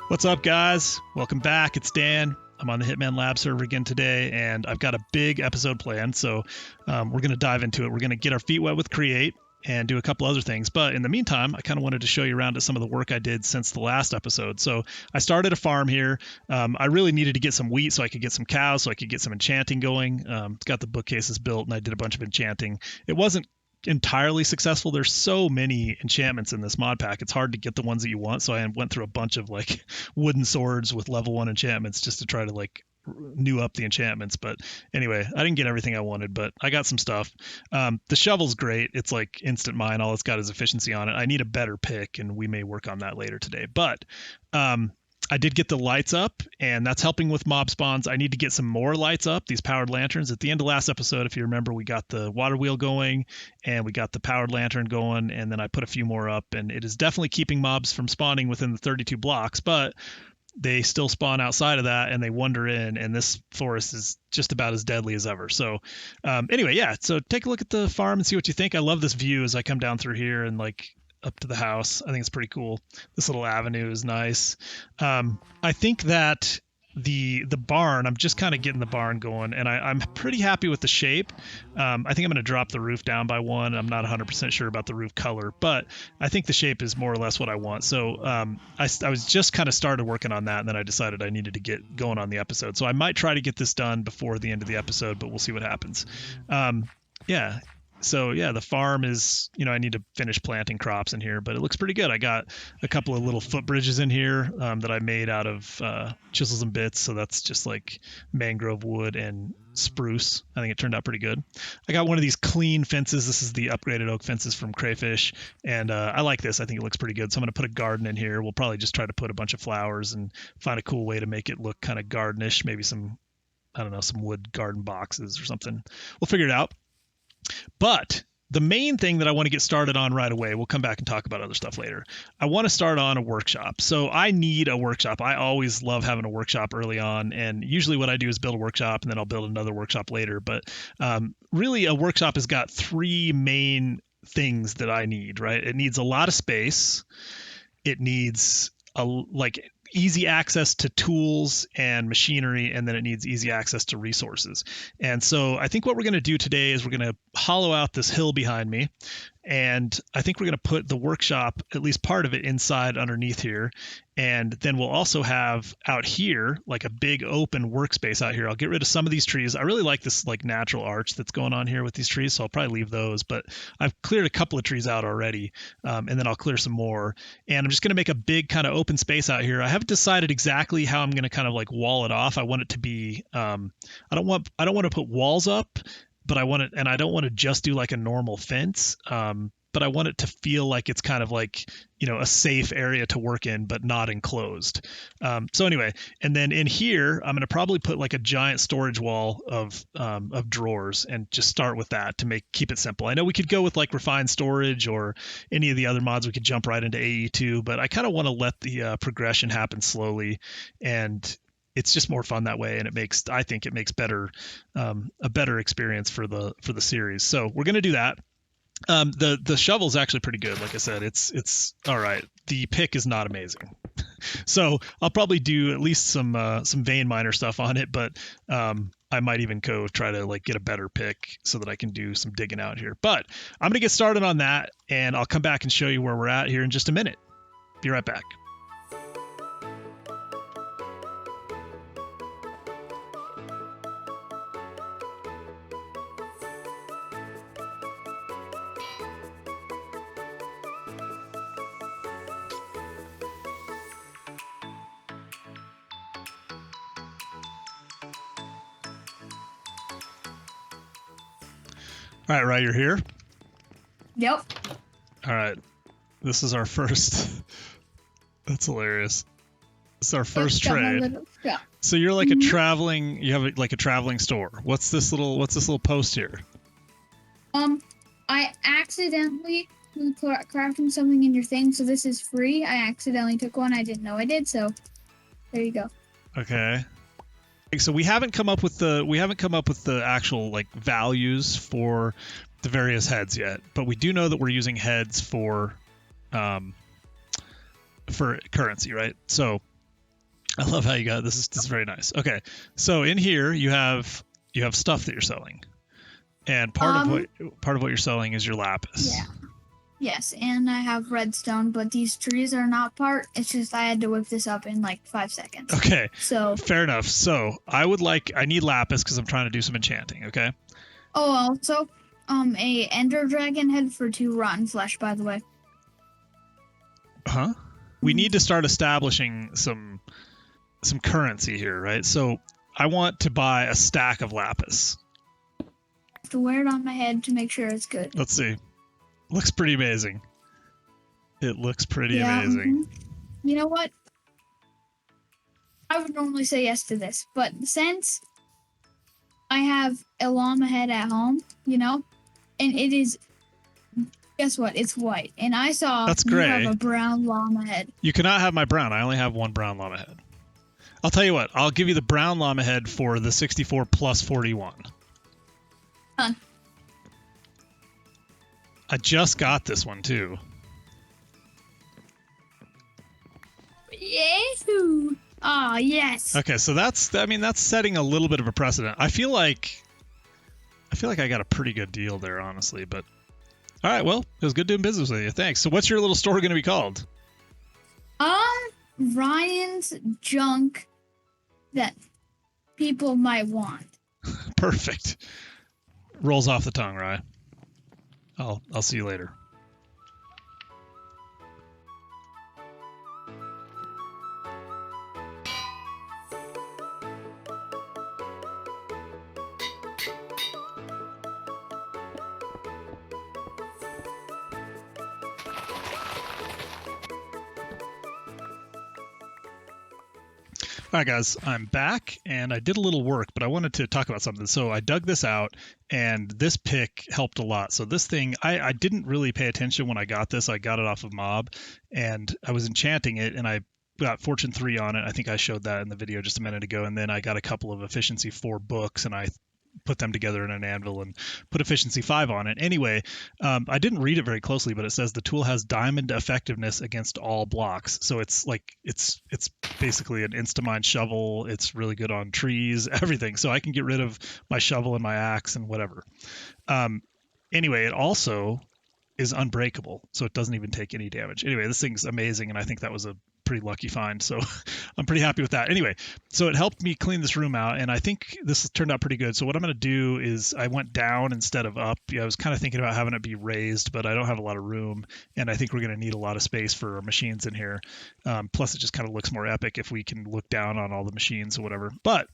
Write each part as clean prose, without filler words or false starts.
What's up, guys? Welcome back. It's Dan. I'm on the HITMANLABS server again today, and I've got a big episode planned, so we're going to dive into it. We're going to get our feet wet with Create and do a couple other things. But in the meantime, I kind of wanted to show you around to some of the work I did since the last episode. So I started a farm here. I really needed to get some wheat so I could get some cows, so I could get some enchanting going. Got the bookcases built, and I did a bunch of enchanting. It wasn't entirely successful. There's so many enchantments in this mod pack, it's hard to get the ones that you want, so I went through a bunch of like wooden swords with level 1 enchantments just to try to like new up the enchantments. But anyway, I didn't get everything I wanted, but I got some stuff. The shovel's great. It's like instant mine. All it's got is efficiency on it. I need a better pick, and we may work on that later today. But I did get the lights up, and that's helping with mob spawns. I need to get some more lights up, these powered lanterns. At the end of last episode, if you remember, we got the water wheel going, and we got the powered lantern going, and then I put a few more up, and it is definitely keeping mobs from spawning within the 32 blocks, but they still spawn outside of that, and they wander in, and this forest is just about as deadly as ever. So anyway, yeah, so take a look at the farm and see what you think. I love this view as I come down through here and like up to the house. I think it's pretty cool. This little avenue is nice. I think that the barn, I'm just kind of getting the barn going, and I'm pretty happy with the shape. I think I'm going to drop the roof down by one. I'm not 100% sure about the roof color, but I think the shape is more or less what I want. So I was just kind of started working on that, and then I decided I needed to get going on the episode. So I might try to get this done before the end of the episode, but we'll see what happens. Yeah. So yeah, the farm is, I need to finish planting crops in here, but it looks pretty good. I got a couple of little footbridges in here that I made out of chisels and bits. So that's just like mangrove wood and spruce. I think it turned out pretty good. I got one of these clean fences. This is the upgraded oak fences from Crayfish, and I like this. I think it looks pretty good. So I'm going to put a garden in here. We'll probably just try to put a bunch of flowers and find a cool way to make it look kind of gardenish. Maybe some, I don't know, some wood garden boxes or something. We'll figure it out. But the main thing that I want to get started on right away, we'll come back and talk about other stuff later. I want to start on a workshop. So I need a workshop. I always love having a workshop early on. And usually what I do is build a workshop, and then I'll build another workshop later. But really a workshop has got three main things that I need, right? It needs a lot of space. It needs easy access to tools and machinery, and then it needs easy access to resources. And so I think what we're going to do today is we're going to hollow out this hill behind me, and I think we're going to put the workshop, at least part of it, inside underneath here. And then we'll also have out here like a big open workspace out here. I'll get rid of some of these trees. I really like this like natural arch that's going on here with these trees, so I'll probably leave those, but I've cleared a couple of trees out already, and then I'll clear some more. And I'm just going to make a big kind of open space out here. I haven't decided exactly how I'm going to kind of like wall it off. I want it to be I don't want to put walls up, but I want it, and I don't want to just do like a normal fence, but I want it to feel like it's kind of like, a safe area to work in, but not enclosed. So anyway, and then in here, I'm going to probably put like a giant storage wall of drawers, and just start with that to keep it simple. I know we could go with like refined storage or any of the other mods. We could jump right into AE2, but I kind of want to let the progression happen slowly, and it's just more fun that way, and I think it makes a better experience for the series. So we're going to do that. The shovel's actually pretty good. Like I said, it's all right. The pick is not amazing. So I'll probably do at least some vein miner stuff on it, but I might even go try to like get a better pick so that I can do some digging out here. But I'm going to get started on that, and I'll come back and show you where we're at here in just a minute. Be right back. All right, right, you're here? Yep. All right. This is our first. That's hilarious. It's our first trade. So you're like you have like a traveling store. What's this little post here? I accidentally crafting something in your thing, so this is free. I accidentally took one. I didn't know I did, so there you go. Okay. So we haven't come up with the actual like values for the various heads yet, but we do know that we're using heads for currency, right? So I love how you got this. Is very nice. Okay, so in here you have stuff that you're selling, and part of Um, what you're selling is your lapis. yeah. Yes, and I have redstone, but these trees are not part. It's just I had to whip this up in like 5 seconds. Okay, So, fair enough. So I need lapis because I'm trying to do some enchanting. Okay. oh, also, a ender dragon head for 2 rotten flesh, by the way. Huh? We need to start establishing some currency here, right? So I want to buy a stack of lapis. I have to wear it on my head to make sure it's good. Let's see. Looks pretty amazing. It looks pretty Yeah. amazing. You know what? I would normally say yes to this, but since I have a llama head at home, and it is, guess what? It's white, and I saw That's you gray. have a brown llama head. You cannot have my brown. I only have one brown llama head. I'll tell you what. I'll give you the brown llama head for the 64 plus 41. Huh. I just got this one too. Yahoo! Oh, yes. Okay, so that's setting a little bit of a precedent. I feel like I got a pretty good deal there, honestly, but all right, well, it was good doing business with you. Thanks. So what's your little store going to be called? Ryan's junk that people might want. Perfect. Rolls off the tongue, Ryan. I'll see you later. All right, guys, I'm back, and I did a little work, but I wanted to talk about something. So I dug this out, and this pick helped a lot. So this thing, I didn't really pay attention when I got this. I got it off of Mob, and I was enchanting it, and I got Fortune 3 on it. I think I showed that in the video just a minute ago, and then I got a couple of Efficiency 4 books, and I put them together in an anvil and put Efficiency 5 on it. Anyway, I didn't read it very closely, but it says the tool has diamond effectiveness against all blocks. So it's basically an Instamine shovel. It's really good on trees, everything. So I can get rid of my shovel and my axe and whatever. Anyway, it also is unbreakable, so it doesn't even take any damage. Anyway, this thing's amazing, and I think that was a pretty lucky find, so I'm pretty happy with that. Anyway, so it helped me clean this room out, and I think this turned out pretty good. So what I'm going to do is I went down instead of up. I was kind of thinking about having it be raised, but I don't have a lot of room, and I think we're going to need a lot of space for our machines in here. Plus, it just kind of looks more epic if we can look down on all the machines or whatever. But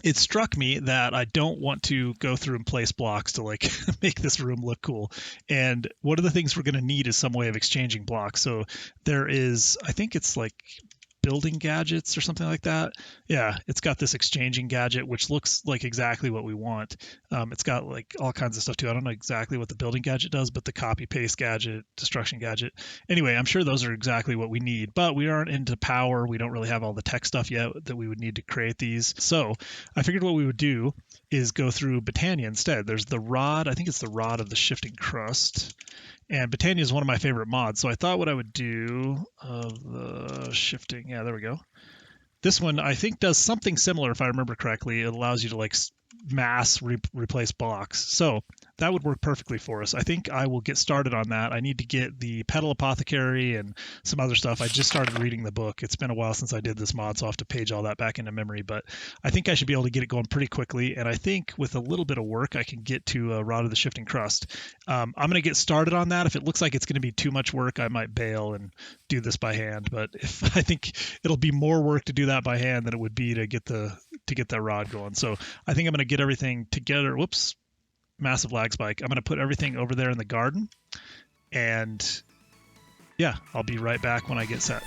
it struck me that I don't want to go through and place blocks to like make this room look cool. And one of the things we're going to need is some way of exchanging blocks. So there is, I think it's like building gadgets or something like that. Yeah, it's got this exchanging gadget, which looks like exactly what we want. It's got like all kinds of stuff too. I don't know exactly what the building gadget does, but the copy paste gadget, destruction gadget. Anyway, I'm sure those are exactly what we need, but we aren't into power. We don't really have all the tech stuff yet that we would need to create these. So I figured what we would do is go through Botania instead. There's the rod. I think it's the rod of the shifting crust. And Botania is one of my favorite mods, so I thought what I would do of the shifting. Yeah, there we go. This one I think does something similar if I remember correctly. It allows you to like mass replace blocks. So that would work perfectly for us. I think I will get started on that. I need to get the Petal Apothecary and some other stuff. I just started reading the book. It's been a while since I did this mod, so I'll have to page all that back into memory. But I think I should be able to get it going pretty quickly. And I think with a little bit of work, I can get to a Rod of the Shifting Crust. I'm going to get started on that. If it looks like it's going to be too much work, I might bail and do this by hand. But if I think it'll be more work to do that by hand than it would be to get that rod going. So I think I'm going to get everything together. Whoops. Massive lag spike. I'm going to put everything over there in the garden, and yeah, I'll be right back when I get set.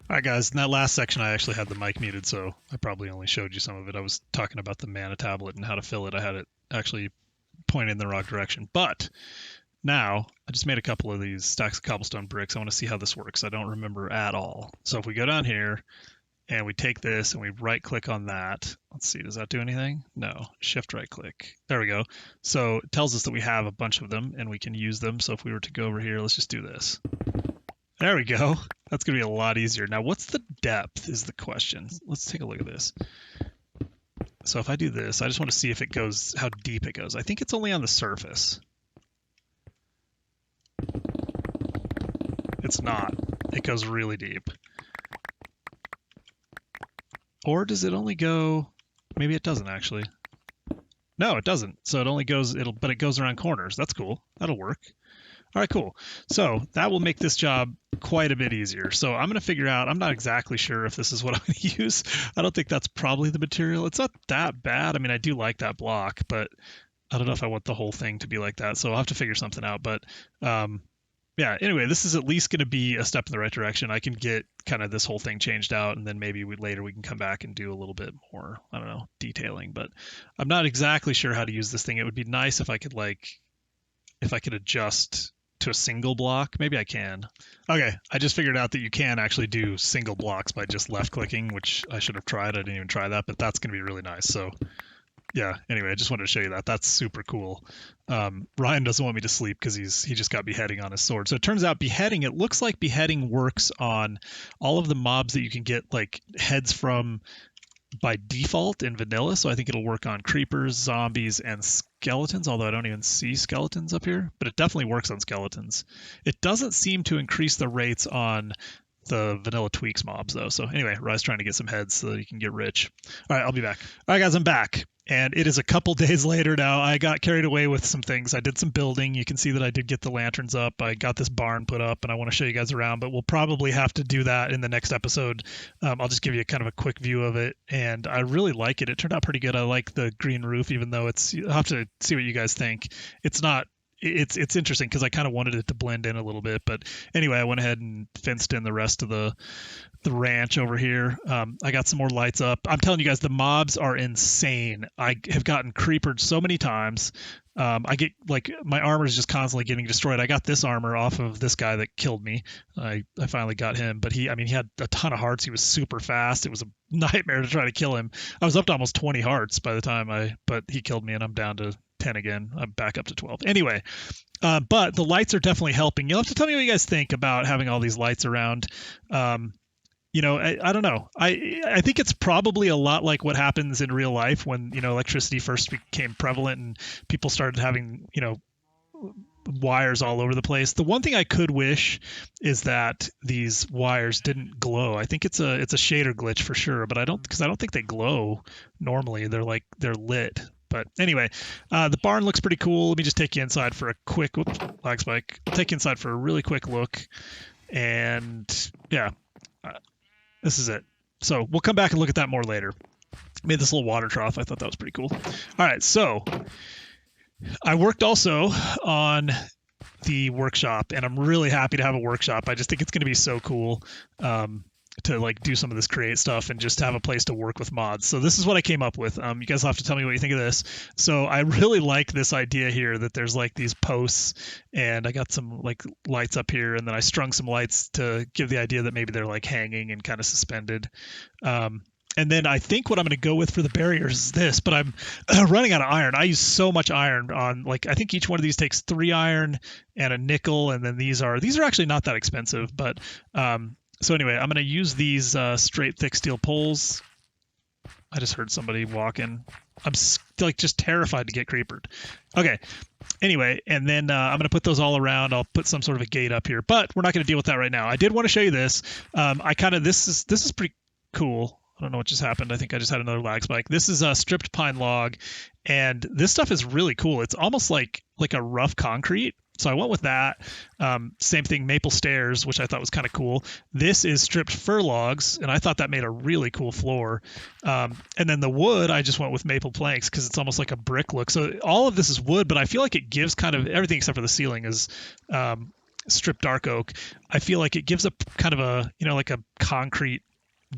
All right, guys, in that last section, I actually had the mic muted, so I probably only showed you some of it. I was talking about the mana tablet and how to fill it. I had it actually pointed in the wrong direction. But now, I just made a couple of these stacks of cobblestone bricks. I want to see how this works. I don't remember at all. So if we go down here and we take this and we right-click on that, let's see, does that do anything? No, shift right-click. There we go. So it tells us that we have a bunch of them and we can use them. So if we were to go over here, let's just do this. There we go. That's going to be a lot easier. Now, what's the depth is the question. Let's take a look at this. So if I do this, I just want to see if it goes, how deep it goes. I think it's only on the surface. It's not. It goes really deep. Or does it only go, maybe it doesn't actually. No, it doesn't. So it only goes, but it goes around corners. That's cool. That'll work. All right, cool. So that will make this job quite a bit easier. So I'm going to figure out, I'm not exactly sure if this is what I'm going to use. I don't think that's probably the material. It's not that bad. I mean, I do like that block, but I don't know if I want the whole thing to be like that. So I'll have to figure something out. But yeah, anyway, this is at least going to be a step in the right direction. I can get kind of this whole thing changed out, and then maybe later we can come back and do a little bit more, I don't know, detailing. But I'm not exactly sure how to use this thing. It would be nice if I could adjust to a single block. Maybe I can. Okay, I just figured out that you can actually do single blocks by just left clicking, which I should have tried. I didn't even try that, but that's going to be really nice. So yeah, anyway, I just wanted to show you that. That's super cool. Ryan doesn't want me to sleep because he just got beheading on his sword. So it turns out beheading, it looks like beheading works on all of the mobs that you can get like heads from by default in vanilla. So I think it'll work on creepers, zombies, and skeletons, although I don't even see skeletons up here, but it definitely works on skeletons. It doesn't seem to increase the rates on the vanilla tweaks mobs though. So anyway, Rye's trying to get some heads so that he can get rich. All right, I'll be back. All right, guys, I'm back. And it is a couple days later now. I got carried away with some things. I did some building. You can see that I did get the lanterns up. I got this barn put up, and I want to show you guys around, but we'll probably have to do that in the next episode. I'll just give you kind of a quick view of it, and I really like it. It turned out pretty good. I like the green roof, even though I'll have to see what you guys think. It's interesting because I kind of wanted it to blend in a little bit, but anyway, I went ahead and fenced in the rest of the ranch over here. I got some more lights up. I'm telling you guys, the mobs are insane. I have gotten creepered so many times. I get like my armor is just constantly getting destroyed. I got this armor off of this guy that killed me. I finally got him, but he had a ton of hearts. He was super fast. It was a nightmare to try to kill him. I was up to almost 20 hearts by the time but he killed me, and I'm down to 10 again. I'm back up to 12. Anyway, but the lights are definitely helping. You'll have to tell me what you guys think about having all these lights around. I don't know. I think it's probably a lot like what happens in real life when, electricity first became prevalent and people started having, wires all over the place. The one thing I could wish is that these wires didn't glow. I think it's a shader glitch for sure, but I don't think they glow normally. They're lit. But anyway, the barn looks pretty cool. Let me just take you inside for a quick lag spike. I'll take you inside for a really quick look. And yeah, this is it. So we'll come back and look at that more later. Made this little water trough. I thought that was pretty cool. All right, so I worked also on the workshop, and I'm really happy to have a workshop. I just think it's going to be so cool to do some of this create stuff and just have a place to work with mods. So this is what I came up with. You guys will have to tell me what you think of this. So I really like this idea here that there's these posts, and I got some lights up here, and then I strung some lights to give the idea that maybe they're hanging and kind of suspended. And then I think what I'm going to go with for the barriers is this, but I'm running out of iron. I use so much iron on I think each one of these takes 3 iron and a nickel, and then these are actually not that expensive, but so anyway, I'm going to use these straight thick steel poles. I just heard somebody walking. I'm like just terrified to get creepered. Okay. Anyway, and then I'm going to put those all around. I'll put some sort of a gate up here, but we're not going to deal with that right now. I did want to show you this. This is pretty cool. I don't know what just happened. I think I just had another lag spike. This is a stripped pine log, and this stuff is really cool. It's almost like a rough concrete. So I went with that. Same thing, maple stairs, which I thought was kind of cool. This is stripped fir logs, and I thought that made a really cool floor. And then the wood, I just went with maple planks because it's almost like a brick look. So all of this is wood, but I feel like it gives kind of everything except for the ceiling is stripped dark oak. I feel like it gives a kind of a, like a concrete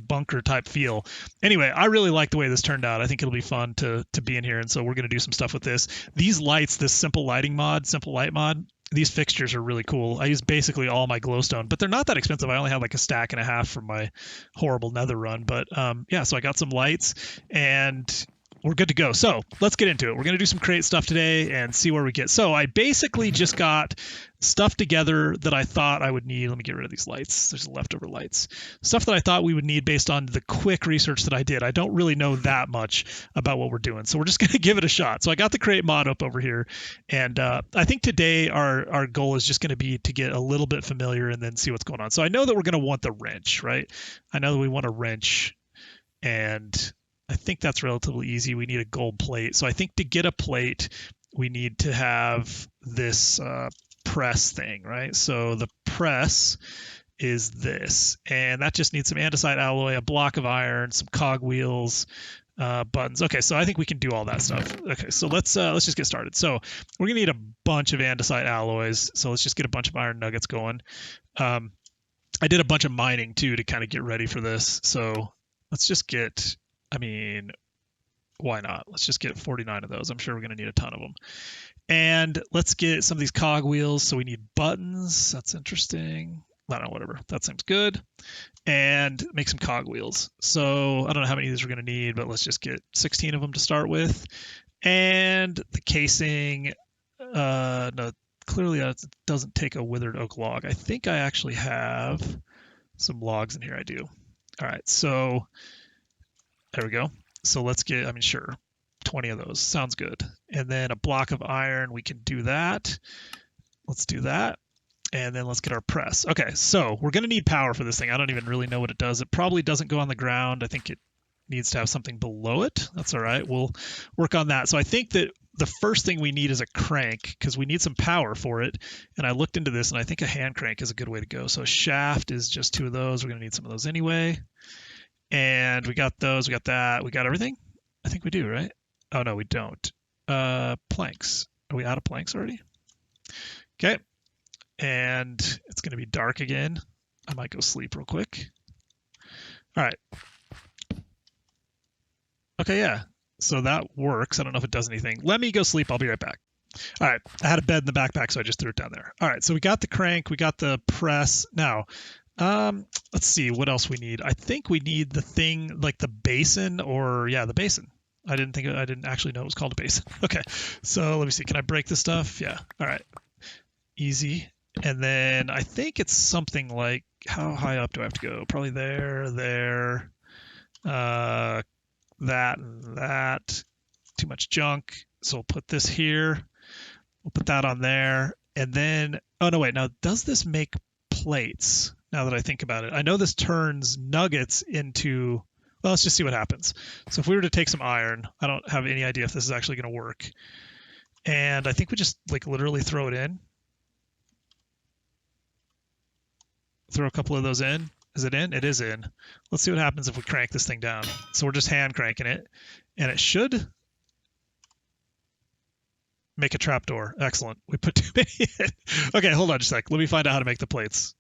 bunker type feel. Anyway, I really like the way this turned out. I think it'll be fun to be in here, and so we're going to do some stuff with this. These lights, this simple light mod, these fixtures are really cool. I use basically all my glowstone, but they're not that expensive. I only have like a stack and a half from my horrible nether run, but yeah, so I got some lights and we're good to go. So let's get into it. We're going to do some create stuff today and see where we get. So I basically just got stuff together that I thought I would need. Let me get rid of these lights. There's leftover lights. Stuff that I thought we would need based on the quick research that I did. I don't really know that much about what we're doing, so we're just going to give it a shot. So I got the create mod up over here, and I think today our goal is just going to be to get a little bit familiar and then see what's going on. So I know that we're going to want the wrench, right? I know that we want a wrench, and I think that's relatively easy. We need a gold plate. So I think to get a plate, we need to have this press thing, right? So the press is this, and that just needs some andesite alloy, a block of iron, some cog wheels, buttons. Okay, so I think we can do all that stuff. Okay, so let's just get started. So we're gonna need a bunch of andesite alloys. So let's just get a bunch of iron nuggets going. I did a bunch of mining too to kind of get ready for this. So let's just get, why not? Let's just get 49 of those. I'm sure we're going to need a ton of them. And let's get some of these cog wheels. So we need buttons. That's interesting. I don't know, whatever. That seems good. And make some cog wheels. So I don't know how many of these we're going to need, but let's just get 16 of them to start with. And the casing, no, clearly it doesn't take a withered oak log. I think I actually have some logs in here. I do. All right, so there we go. So let's get, sure, 20 of those. Sounds good. And then a block of iron, we can do that. Let's do that. And then let's get our press. Okay, so we're going to need power for this thing. I don't even really know what it does. It probably doesn't go on the ground. I think it needs to have something below it. That's all right. We'll work on that. So I think that the first thing we need is a crank because we need some power for it. And I looked into this, and I think a hand crank is a good way to go. So a shaft is just 2 of those. We're going to need some of those anyway. And we got those, we got that, we got everything? I think we do, right? Oh, no, we don't. Planks. Are we out of planks already? Okay. And it's going to be dark again. I might go sleep real quick. All right. Okay, yeah. So that works. I don't know if it does anything. Let me go sleep. I'll be right back. All right. I had a bed in the backpack, so I just threw it down there. All right. So we got the crank. We got the press. Now, let's see what else we need. I think we need the thing like the basin, or yeah, the basin. I didn't actually know it was called a basin. Okay, so let me see. Can I break this stuff? Yeah. All right. Easy. And then I think it's something like, how high up do I have to go? Probably there, that, and that. Too much junk. So we'll put this here. We'll put that on there. And then, oh no, wait. Now, does this make plates? Now that I think about it, I know this turns nuggets into, well, let's just see what happens. So if we were to take some iron, I don't have any idea if this is actually going to work. And I think we just like literally throw it in. Throw a couple of those in. Is it in? It is in. Let's see what happens if we crank this thing down. So we're just hand cranking it, and it should make a trapdoor. Excellent. We put too many in. Okay, hold on just a sec. Let me find out how to make the plates.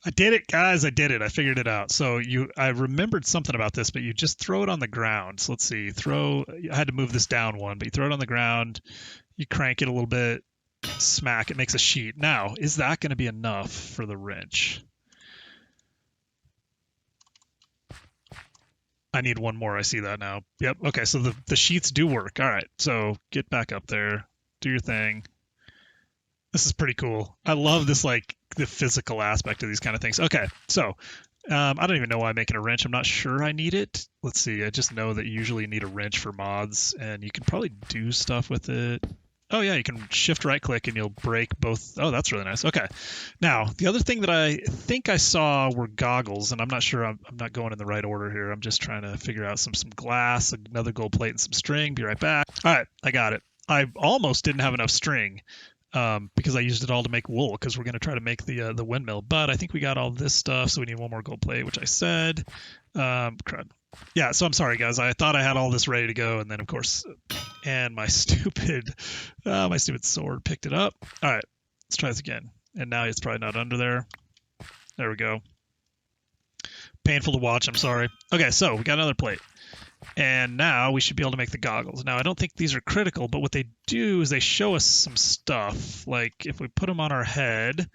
I did it, guys. I did it. I figured it out. So I remembered something about this, but you just throw it on the ground. So let's see. I had to move this down one, but you throw it on the ground. You crank it a little bit. Smack. It makes a sheet. Now, is that going to be enough for the wrench? I need one more. I see that now. Yep. Okay. So the sheets do work. All right. So get back up there. Do your thing. This is pretty cool. I love this, like the physical aspect of these kind of things. Okay. So I don't even know why I'm making a wrench. I'm not sure I need it. Let's see. I just know that you usually need a wrench for mods, and you can probably do stuff with it. Oh yeah, you can shift right click and you'll break both. Oh, that's really nice. Okay. Now, the other thing that I think I saw were goggles, and I'm not sure. I'm not going in the right order here. I'm just trying to figure out some glass, another gold plate, and some string. Be right back. All right, I got it. I almost didn't have enough string because I used it all to make wool because we're going to try to make the windmill. But I think we got all this stuff, so we need one more gold plate, which I said. Crud. Yeah, so I'm sorry, guys. I thought I had all this ready to go, and then, of course, and my stupid sword picked it up. All right, let's try this again. And now it's probably not under there. There we go. Painful to watch, I'm sorry. Okay, so we got another plate. And now we should be able to make the goggles. Now, I don't think these are critical, but what they do is they show us some stuff. Like, if we put them on our head,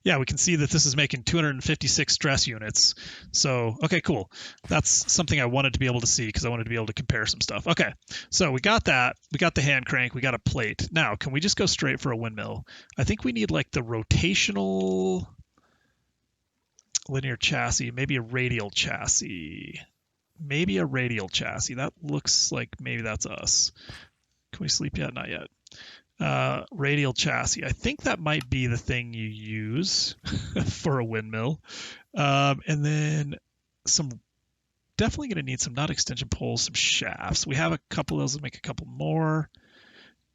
yeah, we can see that this is making 256 stress units. So, okay, cool. That's something I wanted to be able to see because I wanted to be able to compare some stuff. Okay, so we got that. We got the hand crank. We got a plate. Now, can we just go straight for a windmill? I think we need, like, the rotational linear chassis, maybe a radial chassis. Maybe a radial chassis. That looks like maybe that's us. Can we sleep yet? Not yet. Radial chassis. I think that might be the thing you use for a windmill. And then definitely going to need some knot extension poles, some shafts. We have a couple of those. Let's make a couple more.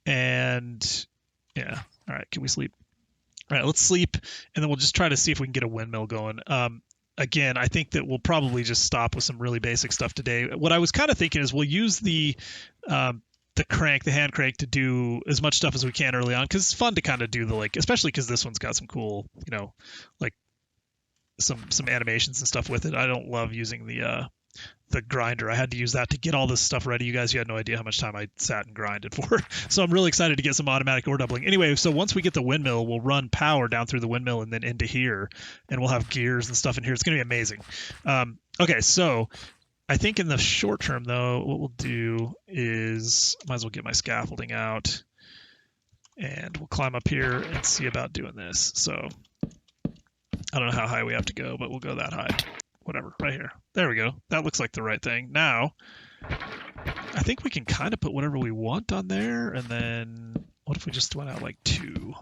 And yeah. All right. Can we sleep? All right. Let's sleep. And then we'll just try to see if we can get a windmill going. Again, I think that we'll probably just stop with some really basic stuff today. What I was kind of thinking is we'll use the hand crank, to do as much stuff as we can early on because it's fun to kind of do especially because this one's got some cool, like some animations and stuff with it. I don't love using the grinder. I had to use that to get all this stuff ready. You guys, you had no idea how much time I sat and grinded for. So I'm really excited to get some automatic ore doubling. Anyway, so once we get the windmill, we'll run power down through the windmill and then into here, and we'll have gears and stuff in here. It's going to be amazing. Okay, so I think in the short term, though, what we'll do is might as well get my scaffolding out, and we'll climb up here and see about doing this. So I don't know how high we have to go, but we'll go that high. Whatever, right here. There we go. That looks like the right thing. Now, I think we can kind of put whatever we want on there, and then what if we just went out like 2?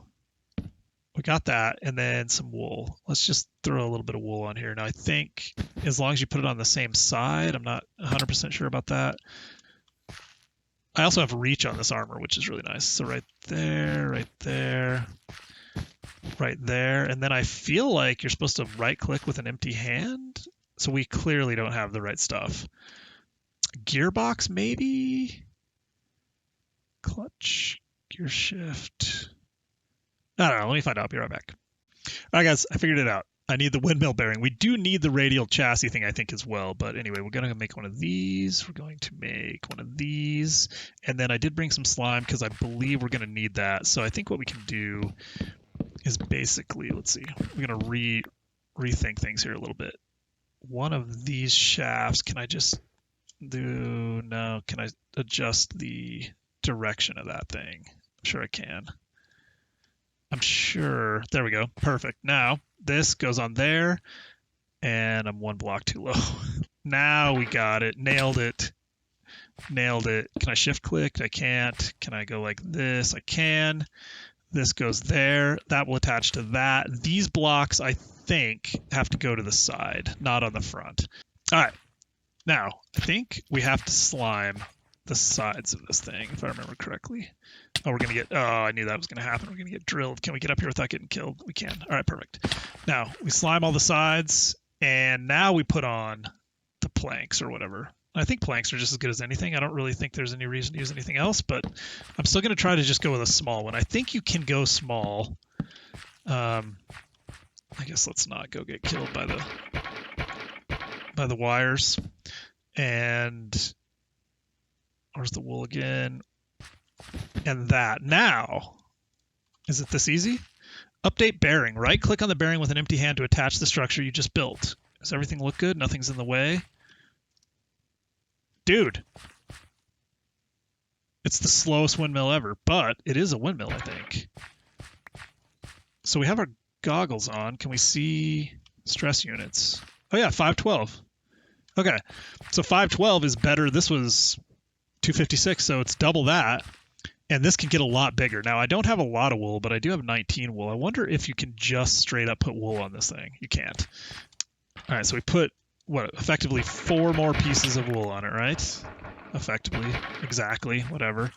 We got that, and then some wool. Let's just throw a little bit of wool on here. Now, I think as long as you put it on the same side, I'm not 100% sure about that. I also have reach on this armor, which is really nice. So right there, right there, right there. And then I feel like you're supposed to right-click with an empty hand. So we clearly don't have the right stuff. Gearbox, maybe? Clutch, gear shift. I don't know. Let me find out. I'll be right back. All right, guys. I figured it out. I need the windmill bearing. We do need the radial chassis thing, I think, as well. But anyway, we're going to make one of these. We're going to make one of these. And then I did bring some slime because I believe we're going to need that. So I think what we can do is basically, let's see. We're going to rethink things here a little bit. One of these shafts, can I just can I adjust the direction of that thing? I'm sure I can. I'm sure. There we go. Perfect. Now this goes on there, and I'm 1 block too low. Now we got it. Nailed it. Nailed it. Can I shift click? I can't. Can I go like this? I can. This goes there. That will attach to that. These blocks, I think, have to go to the side, not on the front. All right. Now, I think we have to slime the sides of this thing, if I remember correctly. Oh, we're going to get... Oh, I knew that was going to happen. We're going to get drilled. Can we get up here without getting killed? We can. All right, perfect. Now, we slime all the sides, and now we put on the planks or whatever. I think planks are just as good as anything. I don't really think there's any reason to use anything else, but I'm still going to try to just go with a small one. I think you can go small. I guess let's not go get killed by the wires. And where's the wool again? And that. Now, is it this easy? Update bearing. Right click on the bearing with an empty hand to attach the structure you just built. Does everything look good? Nothing's in the way? Dude, it's the slowest windmill ever, but it is a windmill, I think. So we have our goggles on. Can we see stress units? Oh yeah, 512. Okay, so 512 is better. This was 256, so it's double that. And this can get a lot bigger. Now, I don't have a lot of wool, but I do have 19 wool. I wonder if you can just straight up put wool on this thing. You can't. All right, so we put, what, effectively 4 more pieces of wool on it, right? Effectively, exactly, whatever.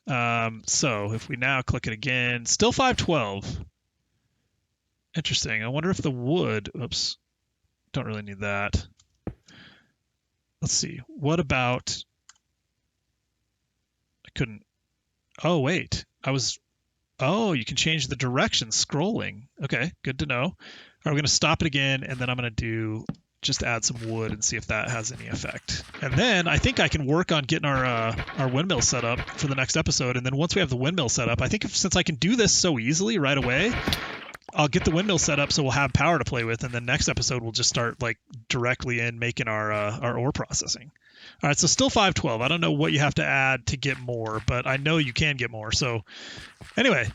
So if we now click it again, still 512. Interesting. I wonder if the wood, oops, don't really need that. Let's see. What about, I couldn't, oh, wait, oh, you can change the direction scrolling. Okay, good to know. All right, we're going to stop it again, and then I'm going to just add some wood and see if that has any effect. And then I think I can work on getting our windmill set up for the next episode. And then once we have the windmill set up, I think since I can do this so easily right away, I'll get the windmill set up so we'll have power to play with. And then next episode we'll just start like directly in making our ore processing. All right, so still 512. I don't know what you have to add to get more, but I know you can get more. So anyway,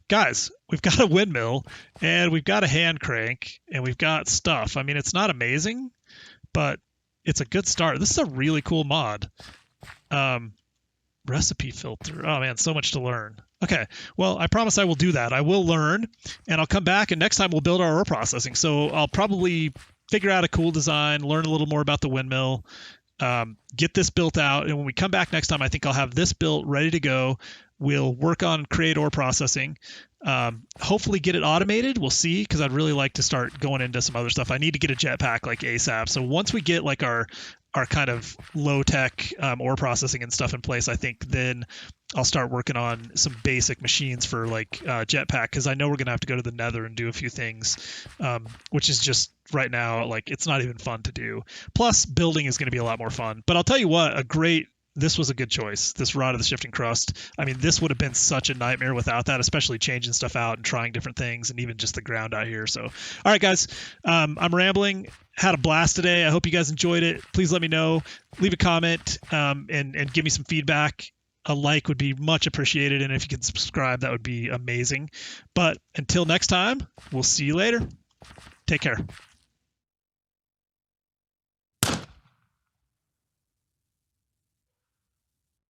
guys, we've got a windmill and we've got a hand crank and we've got stuff. I mean, it's not amazing, but it's a good start. This is a really cool mod. Recipe filter. Oh man, so much to learn. Okay, well, I promise I will do that. I will learn, and I'll come back, and next time we'll build our ore processing. So I'll probably figure out a cool design, learn a little more about the windmill, get this built out, and when we come back next time, I think I'll have this built, ready to go. We'll work on create ore processing. Hopefully get it automated. We'll see, because I'd really like to start going into some other stuff. I need to get a jetpack like ASAP. So once we get like our kind of low tech ore processing and stuff in place, I think then I'll start working on some basic machines for like jetpack, because I know we're gonna have to go to the nether and do a few things, which is just right now like it's not even fun to do. Plus building is going to be a lot more fun. But I'll tell you what, this was a good choice. This Rod of the Shifting Crust. I mean, this would have been such a nightmare without that, especially changing stuff out and trying different things and even just the ground out here. So, all right, guys, I'm rambling. Had a blast today. I hope you guys enjoyed it. Please let me know. Leave a comment and give me some feedback. A like would be much appreciated. And if you could subscribe, that would be amazing. But until next time, we'll see you later. Take care.